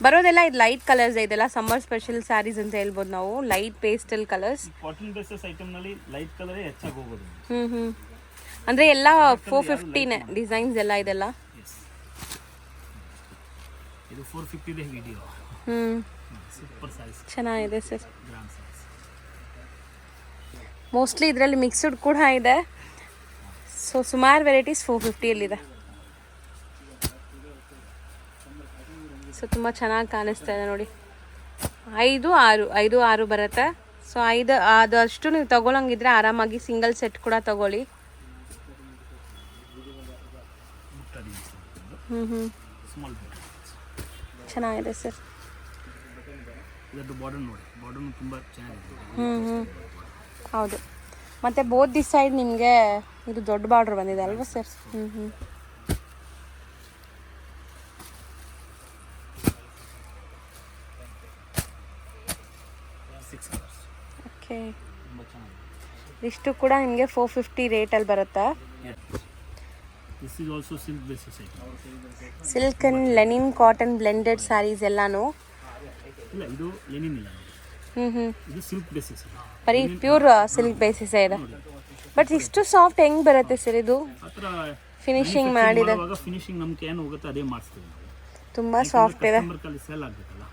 [SPEAKER 1] ಬರೋದೆಲ್ಲ ಇದು ಲೈಟ್ ಕಲರ್ಸ್, ಇದೆಲ್ಲ ಸಮ್ಮರ್ ಸ್ಪೆಷಲ್ ಸ್ಯಾರೀಸ್ ಅಂತ ಹೇಳ್ಬೋದು ನಾವು. Light pastel colours,
[SPEAKER 2] cotton bases ಐಟಮ್ನಲ್ಲಿ ಲೈಟ್ ಕಲರೇ ಹೆಚ್ಚಾಗಿ ಹೋಗೋದು.
[SPEAKER 1] ಅಂದರೆ ಎಲ್ಲ 450ನೇ ಡಿಸೈನ್ಸ್ ಎಲ್ಲ ಇದೆಲ್ಲ.
[SPEAKER 2] ಇದು 450 ಇದೆ ವಿಡಿಯೋ. ಸೂಪರ್ ಸೈಜ್,
[SPEAKER 1] ಚೆನ್ನಾಗಿದೆ ಸರ್.
[SPEAKER 2] Grand size.
[SPEAKER 1] ಮೋಸ್ಟ್ಲಿ ಇದರಲ್ಲಿ ಮಿಕ್ಸ್ಡ್ ಕೂಡ ಇದೆ. ಸೊ ಸುಮಾರು ವೆರೈಟೀಸ್ 450ಯಲ್ಲಿದೆ. ಸೊ ತುಂಬ ಚೆನ್ನಾಗಿ ಕಾಣಿಸ್ತಾ ಇದೆ ನೋಡಿ. 5-6 ಬರುತ್ತೆ. ಸೊ ಅದಷ್ಟು ನೀವು ತಗೊಳಂಗಿದ್ರೆ ಆರಾಮಾಗಿ ಸಿಂಗಲ್ ಸೆಟ್ ಕೂಡ ತಗೊಳ್ಳಿ. ಚೆನ್ನಾಗಿದೆ ಸರ್.
[SPEAKER 2] ಇದರ ಬಾರ್ಡರ್ ನೋಡಿ, ಬಾರ್ಡರ್ ತುಂಬಾ ಚೆನ್ನಾಗಿದೆ.
[SPEAKER 1] ಹೌದು, ಮತ್ತೆ ಬೋತ್ ದಿಸ್ ಸೈಡ್ ನಿಮಗೆ ಇದು ದೊಡ್ಡ ಬಾರ್ಡರ್ ಬಂದಿದೆ ಅಲ್ವಾ ಸರ್? ಓಕೆ, ಇಷ್ಟು ಕೂಡ ನಿಮಗೆ 450 ರೇಟಲ್ಲಿ ಬರುತ್ತಾ?
[SPEAKER 2] This is also silk basis item.
[SPEAKER 1] Silk and linen cotton blended saris ಎಲ್ಲಾನು.
[SPEAKER 2] ಇಲ್ಲ, ಇದು ಲೆನಿನ್ ಇಲ್ಲ, ಇದು ಸಿಲ್ಕ್ ಬೇಸಿಸ್.
[SPEAKER 1] ಬರೀ ಪ್ಯೂರ್ ಸಿಲ್ಕ್ ಬೇಸಿಸ್ ಇದೆ. ಬಟ್ ಇಷ್ಟು ಸಾಫ್ಟ್ ಹೆಂಗ್ ಬರುತ್ತೆ ಸರ್ ಇದು?
[SPEAKER 2] ಆತರ
[SPEAKER 1] ಫಿನಿಶಿಂಗ್ ಮಾಡಿದೆ.
[SPEAKER 2] ಫಿನಿಶಿಂಗ್ ನಮ್ಗೆ ಏನು ಹೋಗುತ್ತೆ ಅದೇ ಮಾಡಿಸ್ತೀವಿ ನಾವು.
[SPEAKER 1] ತುಂಬಾ ಸಾಫ್ಟ್ ಇದೆ.
[SPEAKER 2] ಕಸ್ಟಮರ್ ಕಲ್ಲಿ ಸೇಲ್ ಆಗಬೇಕಲ್ಲ,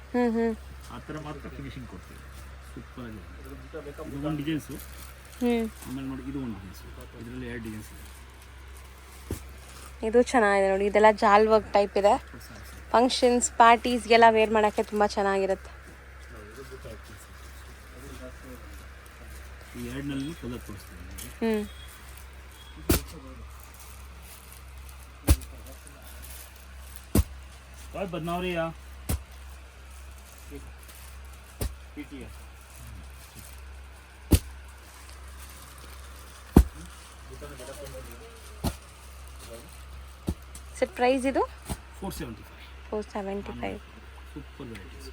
[SPEAKER 2] ಆ ಥರ ಮಾತ್ರ ಫಿನಿಶಿಂಗ್ ಕೊಡ್ತೀವಿ. ಸೂಪರ್ ಆಗಿದೆ. ಇದು ಒಂದು ಡಿಸೈನ್ಸು. ಆಮೇಲೆ ನೋಡಿ, ಇದು ಒಂದು ಡಿಸೈನ್ಸು. ಇದರಲ್ಲಿ 2 ಡಿಸೈನ್ಸ್ ಇದೆ.
[SPEAKER 1] ಇದು ಚೆನ್ನಾಗಿದೆ ನೋಡಿ. ಇದೆಲ್ಲ ಜಾಲ್ ವರ್ಕ್ ಟೈಪ್ ಇದೆ. ಫಂಕ್ಷನ್ಸ್ ಪಾರ್ಟೀಸ್ಗೆಲ್ಲ ವೇರ್ ಮಾಡೋಕ್ಕೆ ತುಂಬ ಚೆನ್ನಾಗಿರುತ್ತೆ.
[SPEAKER 2] ಈ 2ನಲ್ಲಿ ಕಲರ್ ತೋರಿಸ್ತೀನಿ. काय बनव रही है?
[SPEAKER 1] ಸರ್ ಪ್ರೈಸ್ ಇದು
[SPEAKER 2] 475. Super varieties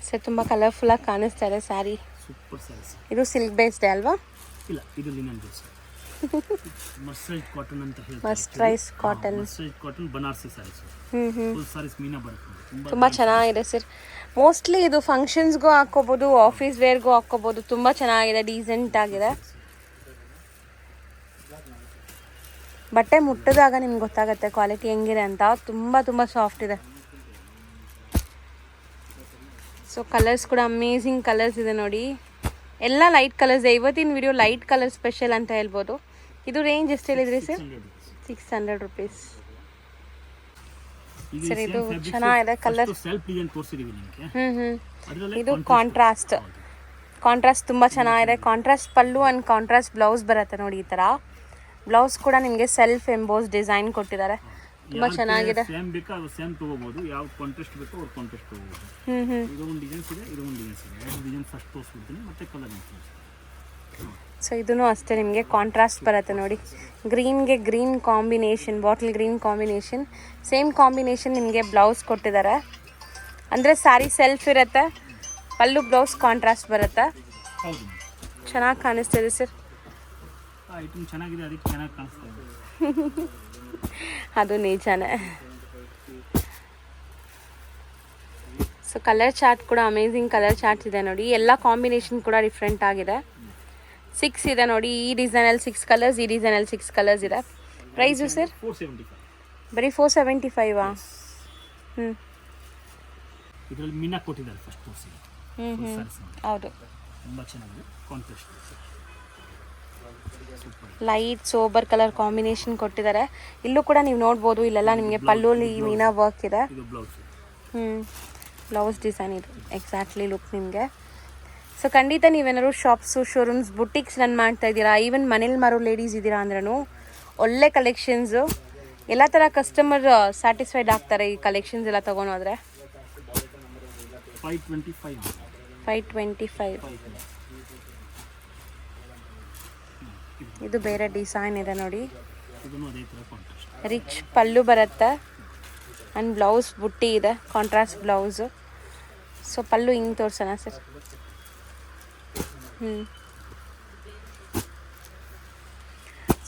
[SPEAKER 1] sir. ತುಂಬ ಕಲರ್ಫುಲ್ಲಾಗಿ ಕಾಣಿಸ್ತಾ ಇದೆ ಸ್ಯಾರಿ.
[SPEAKER 2] ಸೂಪರ್ ಸ್ಯಾರೀಸ್.
[SPEAKER 1] ಇದು ಸಿಲ್ಕ್ ಬೇಸ್ಡ್ ಅಲ್ವಾ?
[SPEAKER 2] ಇಲ್ಲ, ಇದು ಲಿನನ್ ಬೇಸ್ಡ್. ಮಸ್ಟರ್ಡ್ ಕಾಟನ್ ಅಂತ ಹೇಳ್ತಾರೆ.
[SPEAKER 1] Mercerised cotton.
[SPEAKER 2] Mustard cotton Banarasi saris. Full saris meena ಬರುತ್ತೆ.
[SPEAKER 1] ತುಂಬ ಚೆನ್ನಾಗಿದೆ ಸರ್. ಮೋಸ್ಟ್ಲಿ ಇದು ಫಂಕ್ಷನ್ಸ್ಗೂ ಹಾಕ್ಕೋಬೋದು, ಆಫೀಸ್ ವೇರ್ಗೂ ಹಾಕ್ಕೋಬೋದು. ತುಂಬ ಚೆನ್ನಾಗಿದೆ, ಡೀಸೆಂಟ್ ಆಗಿದೆ. ಬಟ್ಟೆ ಮುಟ್ಟಿದಾಗ ನಿಮ್ಗೆ ಗೊತ್ತಾಗುತ್ತೆ ಕ್ವಾಲಿಟಿ ಹೆಂಗಿದೆ ಅಂತ. ತುಂಬ ಸಾಫ್ಟ್ ಇದೆ. ಸೊ ಕಲರ್ಸ್ ಕೂಡ ಅಮೇಝಿಂಗ್ ಕಲರ್ಸ್ ಇದೆ ನೋಡಿ. ಎಲ್ಲ ಲೈಟ್ ಕಲರ್ಸ್. ಇವತ್ತಿನ ವಿಡಿಯೋ ಲೈಟ್ ಕಲರ್ ಸ್ಪೆಷಲ್ ಅಂತ ಹೇಳ್ಬೋದು. ಇದು ರೇಂಜ್ ಎಷ್ಟು ಹೇಳಿದ್ರಿ ಸರ್? 600 ರುಪೀಸ್. ಸರ್ ಇದು ಚೆನ್ನಾಗಿದೆ ಕಲರ್. ಇದು ಕಾಂಟ್ರಾಸ್ಟ್ ತುಂಬ ಚೆನ್ನಾಗಿದೆ. Contrast pallu and contrast blouse ಬರುತ್ತೆ ನೋಡಿ. ಈ ಥರ ಬ್ಲೌಸ್ ಕೂಡ ನಿಮಗೆ ಸೆಲ್ಫ್ ಎಂಬೋಸ್ ಡಿಸೈನ್ ಕೊಟ್ಟಿದ್ದಾರೆ. ತುಂಬ ಚೆನ್ನಾಗಿದೆ.
[SPEAKER 2] ಸೇಮ್ ಬೇಕಾ ಅದು ಸೇಮ್ ತಗೋಬಹುದು. ಯಾವ ಕಾಂಟ್ರಾಸ್ಟ್ ಬೇಕೋ ಅವ್ರು ಕಾಂಟ್ರಾಸ್ಟ್ ತಗೋಬಹುದು. ಇದು ಒಂದು ಡಿಸೈನ್ಸ್ ಇದೆ, ಇದು ಒಂದು ಡಿಸೈನ್ಸ್ ಇದೆ. 2 ಡಿಸೈನ್ ಫಸ್ಟ್ ತೋರಿಸ್ಬಿಡ್ತೀನಿ, ಮತ್ತೆ ಕಲರ್ ತೋರಿಸ್ತೀನಿ.
[SPEAKER 1] ಸೊ ಇದೂ ಅಷ್ಟೇ ನಿಮಗೆ ಕಾಂಟ್ರಾಸ್ಟ್ ಬರುತ್ತೆ ನೋಡಿ, ಗ್ರೀನ್ಗೆ green combination, bottle green combination, same combination ನಿಮಗೆ ಬ್ಲೌಸ್ ಕೊಟ್ಟಿದ್ದಾರೆ. ಅಂದರೆ ಸ್ಯಾರಿ ಸೆಲ್ಫ್ ಇರುತ್ತೆ, ಪಲ್ಲು ಬ್ಲೌಸ್ ಕಾಂಟ್ರಾಸ್ಟ್ ಬರುತ್ತೆ.
[SPEAKER 2] ಹೌದು,
[SPEAKER 1] ಚೆನ್ನಾಗಿ ಕಾಣಿಸ್ತಿದೆ ಸರ್.
[SPEAKER 2] ಐಟಮ್ ಚೆನ್ನಾಗಿದೆ, ಅದಕ್ಕೆ ಚೆನ್ನಾಗಿ ಕಾಣಿಸ್ತಾ ಇದೆ.
[SPEAKER 1] ಅದು ನಿಜಾನೇ. ಸೊ ಕಲರ್ ಚಾರ್ಟ್ ಕೂಡ ಅಮೇಝಿಂಗ್ ಕಲರ್ ಚಾರ್ಟ್ ಇದೆ ನೋಡಿ. ಎಲ್ಲ ಕಾಂಬಿನೇಷನ್ ಕೂಡ ಡಿಫ್ರೆಂಟ್ ಆಗಿದೆ. 6 ಇದೆ ನೋಡಿ, ಈ ಡಿಸೈನಲ್ಲಿ 6 ಕಲರ್ಸ್, ಈ ಡಿಸೈನಲ್ಲಿ 6 ಕಲರ್ಸ್ ಇದೆ. Price sir
[SPEAKER 2] 475.
[SPEAKER 1] ಬರೀ 475 ಹ್ಞೂ
[SPEAKER 2] ಇದರಲ್ಲಿ ಮೀನಾ ಕೊಟ್ಟಿದ್ದಾರೆ ಫಸ್ಟ್ ತೋರಿಸಿ.
[SPEAKER 1] ಹೌದು,
[SPEAKER 2] ತುಂಬ ಚೆನ್ನಾಗಿದೆ, contrast
[SPEAKER 1] light sober colour combination ಕೊಟ್ಟಿದ್ದಾರೆ. ಇಲ್ಲೂ ಕೂಡ ನೀವು ನೋಡ್ಬೋದು, ಇಲ್ಲೆಲ್ಲ ನಿಮಗೆ ಪಲ್ಲುಲಿ ಮೀನಾ ವರ್ಕ್ ಇದೆ.
[SPEAKER 2] ಇದು ಬ್ಲೌಸ್.
[SPEAKER 1] ಬ್ಲೌಸ್ ಡಿಸೈನ್ ಇದು ಎಕ್ಸಾಕ್ಟ್ಲಿ ಲುಕ್ ನಿಮಗೆ. ಸೊ ಖಂಡಿತ ನೀವೇನಾದ್ರು ಶಾಪ್ಸು, ಶೋರೂಮ್ಸ್, ಬುಟಿಕ್ಸ್ ರನ್ ಮಾಡ್ತಾ ಇದ್ದೀರಾ, ಈವನ್ ಮನೇಲಿ ಮಾರೋ ಲೇಡೀಸ್ ಇದ್ದೀರಾ ಅಂದ್ರೂ ಒಳ್ಳೆ ಕಲೆಕ್ಷನ್ಸು, ಎಲ್ಲ ಥರ ಕಸ್ಟಮರ್ ಸ್ಯಾಟಿಸ್ಫೈಡ್ ಆಗ್ತಾರೆ ಈ ಕಲೆಕ್ಷನ್ಸ್ ಎಲ್ಲ ತೊಗೊಂಡೋದ್ರೆ. 525 ಇದು ಬೇರೆ ಡಿಸೈನ್ ಇದೆ ನೋಡಿ. ರಿಚ್ ಪಲ್ಲು ಬರುತ್ತೆ ಆ್ಯಂಡ್ ಬ್ಲೌಸ್ ಬುಟ್ಟಿ ಇದೆ, ಕಾಂಟ್ರಾಸ್ಟ್ ಬ್ಲೌಸು. ಸೊ ಪಲ್ಲು ಹಿಂಗೆ ತೋರ್ಸೋಣ ಸರ್.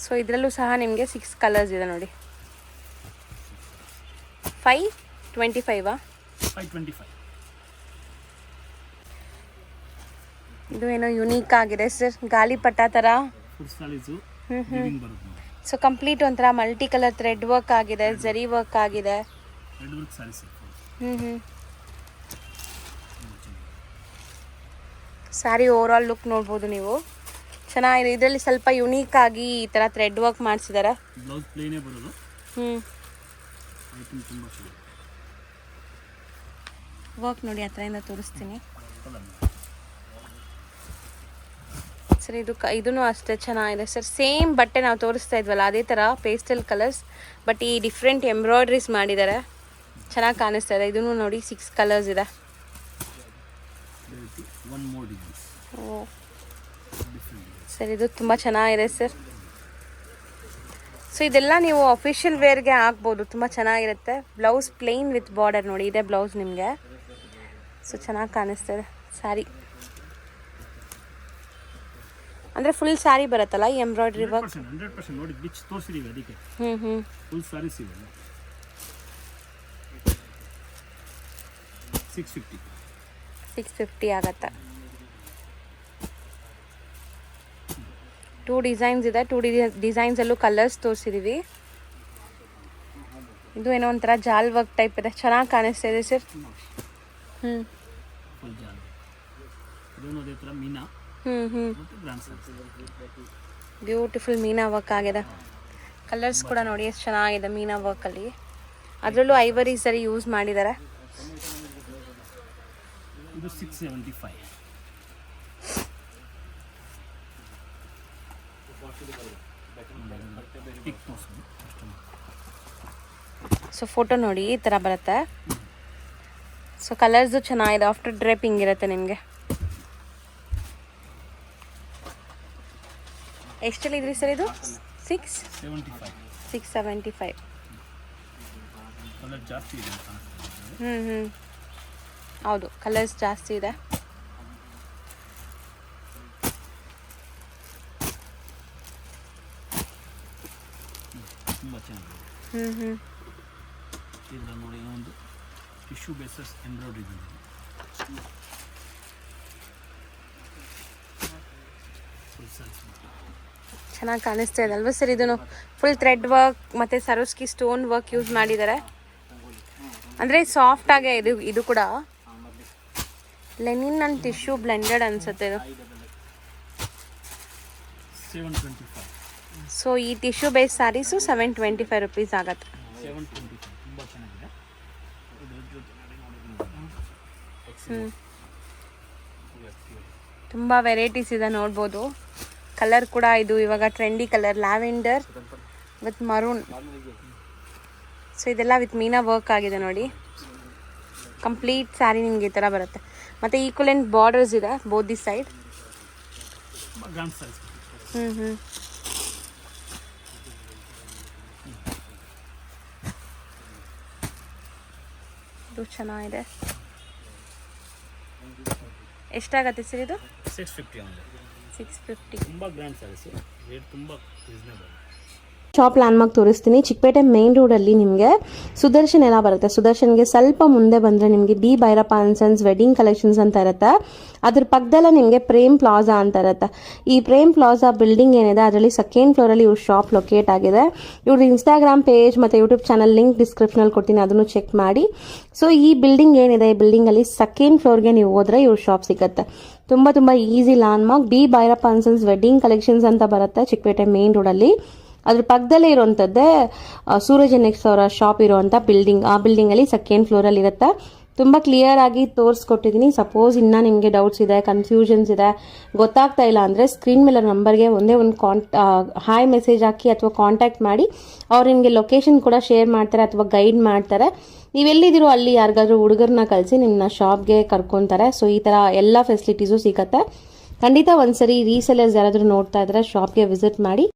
[SPEAKER 1] ಸೊ ಇದರಲ್ಲೂ ಸಹ ನಿಮಗೆ 6 ಕಲರ್ಸ್ ಇದೆ ನೋಡಿ. 525 ಇದು ಏನೋ ಯುನೀಕ್ ಆಗಿದೆ ಸರ್, ಗಾಳಿಪಟ ಥರ. ಸೊ ಕಂಪ್ಲೀಟ್ ಒಂಥರ ಮಲ್ಟಿ ಕಲರ್ ಥ್ರೆಡ್ ವರ್ಕ್ ಆಗಿದೆ, ಜರಿ ವರ್ಕ್ ಆಗಿದೆ. ಸ್ಯಾರಿ ಓವರ್ ಆಲ್ ಲುಕ್ ನೋಡ್ಬೋದು ನೀವು, ಚೆನ್ನಾಗಿದೆ. ಇದರಲ್ಲಿ ಸ್ವಲ್ಪ ಯುನೀಕ್ ಆಗಿ ಈ ಥರ ಥ್ರೆಡ್ ವರ್ಕ್ ಮಾಡಿಸಿದ್ದಾರೆ. ವರ್ಕ್ ನೋಡಿ, ಹತ್ರದಿಂದ ತೋರಿಸ್ತೀನಿ ಸರ್. ಇದೂ ಅಷ್ಟೇ ಚೆನ್ನಾಗಿದೆ ಸರ್. ಸೇಮ್ ಬಟ್ಟೆ ನಾವು ತೋರಿಸ್ತಾ ಇದ್ವಲ್ಲ ಅದೇ ಥರ ಪೇಸ್ಟಲ್ ಕಲರ್ಸ್, ಬಟ್ ಈ ಡಿಫ್ರೆಂಟ್ ಎಂಬ್ರಾಯ್ಡ್ರೀಸ್ ಮಾಡಿದ್ದಾರೆ, ಚೆನ್ನಾಗಿ ಕಾಣಿಸ್ತಾ ಇದೆ. ಇದೂ ನೋಡಿ 6 ಕಲರ್ಸ್ ಇದೆ. ಸರ್ ಇದು ತುಂಬ ಚೆನ್ನಾಗಿದೆ ಸರ್. ಸೊ ಇದೆಲ್ಲ ನೀವು ಅಫಿಷಿಯಲ್ ವೇರ್ಗೆ ಹಾಕ್ಬೋದು, ತುಂಬ ಚೆನ್ನಾಗಿರುತ್ತೆ. ಬ್ಲೌಸ್ ಪ್ಲೇನ್ ವಿತ್ ಬಾರ್ಡರ್ ನೋಡಿ, ಇದೆ ಬ್ಲೌಸ್ ನಿಮಗೆ. ಸೊ ಚೆನ್ನಾಗಿ ಕಾಣಿಸ್ತದೆ ಸ್ಯಾರಿ, ಅಂದರೆ ಫುಲ್ ಸ್ಯಾರಿ ಬರುತ್ತಲ್ಲ ಈ ಎಂಬ್ರಾಯ್ಡ್ರಿ ವರ್ಕ್.
[SPEAKER 2] 100% ನೋಡಿ, ಬಿಚ್ ತೋರಿಸಿದೀವಿ ಅದಕ್ಕೆ. ಫುಲ್ ಸ್ಯಾರೀಸ್ ಇವೆ.
[SPEAKER 1] 650 ಆಗುತ್ತೆ. 2 ಡಿಸೈನ್ಸ್ ಇದೆ, 2 ಡಿಸೈನ್ಸಲ್ಲೂ ಕಲರ್ಸ್ ತೋರಿಸಿದ್ದೀವಿ. ಇದು ಏನೋ ಒಂಥರ ಜಾಲ್ ವರ್ಕ್ ಟೈಪ್ ಇದೆ, ಚೆನ್ನಾಗಿ ಕಾಣಿಸ್ತಾ ಇದೆ ಸರ್. ಬ್ಯೂಟಿಫುಲ್ ಮೀನಾ ವರ್ಕ್ ಆಗಿದೆ. ಕಲರ್ಸ್ ಕೂಡ ನೋಡಿ ಎಷ್ಟು ಚೆನ್ನಾಗಿದೆ ಮೀನಾ ವರ್ಕಲ್ಲಿ. ಅದರಲ್ಲೂ ಐವರಿ ಸರಿ ಯೂಸ್ ಮಾಡಿದ್ದಾರೆ.
[SPEAKER 2] ಇದು 675.
[SPEAKER 1] ಸೊ ಫೋಟೋ ನೋಡಿ ಈ ಥರ ಬರುತ್ತೆ. ಸೊ ಕಲರ್ಸು ಚೆನ್ನಾಗಿದೆ, ಆಫ್ಟರ್ ಡ್ರೇಪಿಂಗ್ ಇರುತ್ತೆ ನಿಮಗೆ. ಎಷ್ಟಲ್ಲಿ ಇದ್ರಿ ಸರ್ ಇದು? 675. ಹೌದು, ಕಲರ್ಸ್ ಜಾಸ್ತಿ ಇದೆ.
[SPEAKER 2] ನೋಡಿ ಒಂದು ಟಿಶ್ಯೂ ಬೇಸಸ್ ಎಂಬ್ರಾಯ್ಡ್ರಿ ಬಂದಿದೆ.
[SPEAKER 1] ಚೆನ್ನಾಗಿ ಕಾಣಿಸ್ತಾ ಇದೆ ಅಲ್ವಾ ಸರ್? ಇದನ್ನು ಫುಲ್ ಥ್ರೆಡ್ ವರ್ಕ್ ಮತ್ತು ಸರೋಸ್ಕಿ ಸ್ಟೋನ್ ವರ್ಕ್ ಯೂಸ್ ಮಾಡಿದ್ದಾರೆ. ಅಂದರೆ ಸಾಫ್ಟ್ ಆಗೇ ಇದು ಕೂಡ ಲೆನಿನ್ ಆ್ಯಂಡ್ ಟಿಶ್ಯೂ ಬ್ಲೆಂಡೆಡ್ ಅನ್ಸುತ್ತೆ ಇದು.
[SPEAKER 2] 725.
[SPEAKER 1] ಸೊ ಈ ಟಿಶ್ಯೂ ಬೇಸ್ ಸ್ಯಾರೀಸು 725 ರುಪೀಸ್ ಆಗುತ್ತೆ.
[SPEAKER 2] 725 ತುಂಬ ಚೆನ್ನಾಗಿದೆ.
[SPEAKER 1] ತುಂಬ ವೆರೈಟೀಸ್ ಇದೆ ನೋಡ್ಬೋದು. ಕಲರ್ ಕೂಡ ಇದು ಇವಾಗ trendy colour lavender with maroon. So ಇದೆಲ್ಲ ವಿತ್ ಮೀನಾ ವರ್ಕ್ ಆಗಿದೆ ನೋಡಿ. ಕಂಪ್ಲೀಟ್ ಸ್ಯಾರಿ ನಿಮಗೆ ಈ ಥರ ಬರುತ್ತೆ. ಮತ್ತು ಈಕ್ವಲೆಂಟ್ ಬಾರ್ಡರ್ಸ್ ಇದೆ ಬೋತ್ ದಿ ಸೈಡ್.
[SPEAKER 2] ತುಂಬ ಗ್ರ್ಯಾಂಡ್ ಸ್ಯಾರೀಸ್.
[SPEAKER 1] ಹ್ಞೂ ಇದು ಚೆನ್ನಾಗಿದೆ. ಎಷ್ಟಾಗತ್ತೆ ಸರ್ ಇದು?
[SPEAKER 2] 650 ಆನ್ಲೈನ್.
[SPEAKER 1] 650.
[SPEAKER 2] ತುಂಬ ಗ್ರ್ಯಾಂಡ್ ಸ್ಯಾರೀಸು, ರೇಟ್ ತುಂಬ ರೀಸನೇಬಲ್.
[SPEAKER 1] ಶಾಪ್ ಲ್ಯಾಂಡ್ಮಾರ್ಕ್ ತೋರಿಸ್ತೀನಿ. ಚಿಕ್ಕಪೇಟೆ ಮೇನ್ ರೋಡಲ್ಲಿ ನಿಮಗೆ ಸುದರ್ಶನ್ ಎಲ್ಲ ಬರುತ್ತೆ. ಸುದರ್ಶನ್ಗೆ ಸ್ವಲ್ಪ ಮುಂದೆ ಬಂದರೆ ನಿಮಗೆ B Bhyrappa and sons wedding collections ಅಂತ ಇರುತ್ತೆ. ಅದ್ರ ಪಕ್ಕದಲ್ಲೇ ನಿಮಗೆ ಪ್ರೇಮ್ ಪ್ಲಾಜಾ ಅಂತ ಇರುತ್ತೆ. ಈ ಪ್ರೇಮ್ ಪ್ಲಾಜಾ ಬಿಲ್ಡಿಂಗ್ ಏನಿದೆ ಅದರಲ್ಲಿ ಸೆಕೆಂಡ್ ಫ್ಲೋರಲ್ಲಿ ಇವ್ರ ಶಾಪ್ ಲೊಕೇಟ್ ಆಗಿದೆ. ಇವ್ರ ಇನ್ಸ್ಟಾಗ್ರಾಮ್ ಪೇಜ್ ಮತ್ತು ಯೂಟ್ಯೂಬ್ ಚಾನಲ್ ಲಿಂಕ್ ಡಿಸ್ಕ್ರಿಪ್ಷನಲ್ಲಿ ಕೊಡ್ತೀನಿ, ಅದನ್ನು ಚೆಕ್ ಮಾಡಿ. ಸೊ ಈ ಬಿಲ್ಡಿಂಗ್ ಏನಿದೆ, ಈ ಬಿಲ್ಡಿಂಗಲ್ಲಿ ಸೆಕೆಂಡ್ ಫ್ಲೋರ್ಗೆ ನೀವು ಹೋದರೆ ಇವ್ರ ಶಾಪ್ ಸಿಗುತ್ತೆ. ತುಂಬ easy landmark. B Bhyrappa and sons wedding collections ಅಂತ ಬರುತ್ತೆ ಚಿಕ್ಕಪೇಟೆ ಮೇನ್ ರೋಡಲ್ಲಿ. ಅದ್ರ ಪಕ್ಕದಲ್ಲೇ ಇರುವಂಥದ್ದೇ ಸೂರಜ್ ನೆಕ್ಸ್ಟ್ ಅವರ ಶಾಪ್ ಇರುವಂಥ ಬಿಲ್ಡಿಂಗ್. ಆ ಬಿಲ್ಡಿಂಗಲ್ಲಿ ಸೆಕೆಂಡ್ ಫ್ಲೋರಲ್ಲಿ ಇರುತ್ತೆ. ತುಂಬ ಕ್ಲಿಯರ್ ಆಗಿ ತೋರಿಸ್ಕೊಟ್ಟಿದ್ದೀನಿ. ಸಪೋಸ್ ಇನ್ನೂ ನಿಮಗೆ ಡೌಟ್ಸ್ ಇದೆ, ಕನ್ಫ್ಯೂಷನ್ಸ್ ಇದೆ, ಗೊತ್ತಾಗ್ತಾ ಇಲ್ಲ ಅಂದರೆ ಸ್ಕ್ರೀನ್ ಮೇಲೆ ನಂಬರ್ಗೆ ಒಂದೇ ಒಂದು ಹಾಯ್ ಮೆಸೇಜ್ ಹಾಕಿ ಅಥವಾ ಕಾಂಟ್ಯಾಕ್ಟ್ ಮಾಡಿ. ಅವ್ರು ನಿಮಗೆ ಲೊಕೇಶನ್ ಕೂಡ ಶೇರ್ ಮಾಡ್ತಾರೆ ಅಥವಾ ಗೈಡ್ ಮಾಡ್ತಾರೆ. ನೀವೆಲ್ಲಿದ್ದೀರೋ ಅಲ್ಲಿ ಯಾರಿಗಾದ್ರೂ ಹುಡುಗರನ್ನ ಕಳಿಸಿ ನಿಮ್ಮನ್ನ ಶಾಪ್ಗೆ ಕರ್ಕೊತಾರೆ. ಸೊ ಈ ಥರ ಎಲ್ಲ ಫೆಸಿಲಿಟೀಸು ಸಿಗುತ್ತೆ. ಖಂಡಿತ ಒಂದ್ಸರಿ ರೀಸೆಲರ್ಸ್ ಯಾರಾದರೂ ನೋಡ್ತಾ ಇದ್ರೆ ಶಾಪ್ಗೆ ವಿಸಿಟ್ ಮಾಡಿ.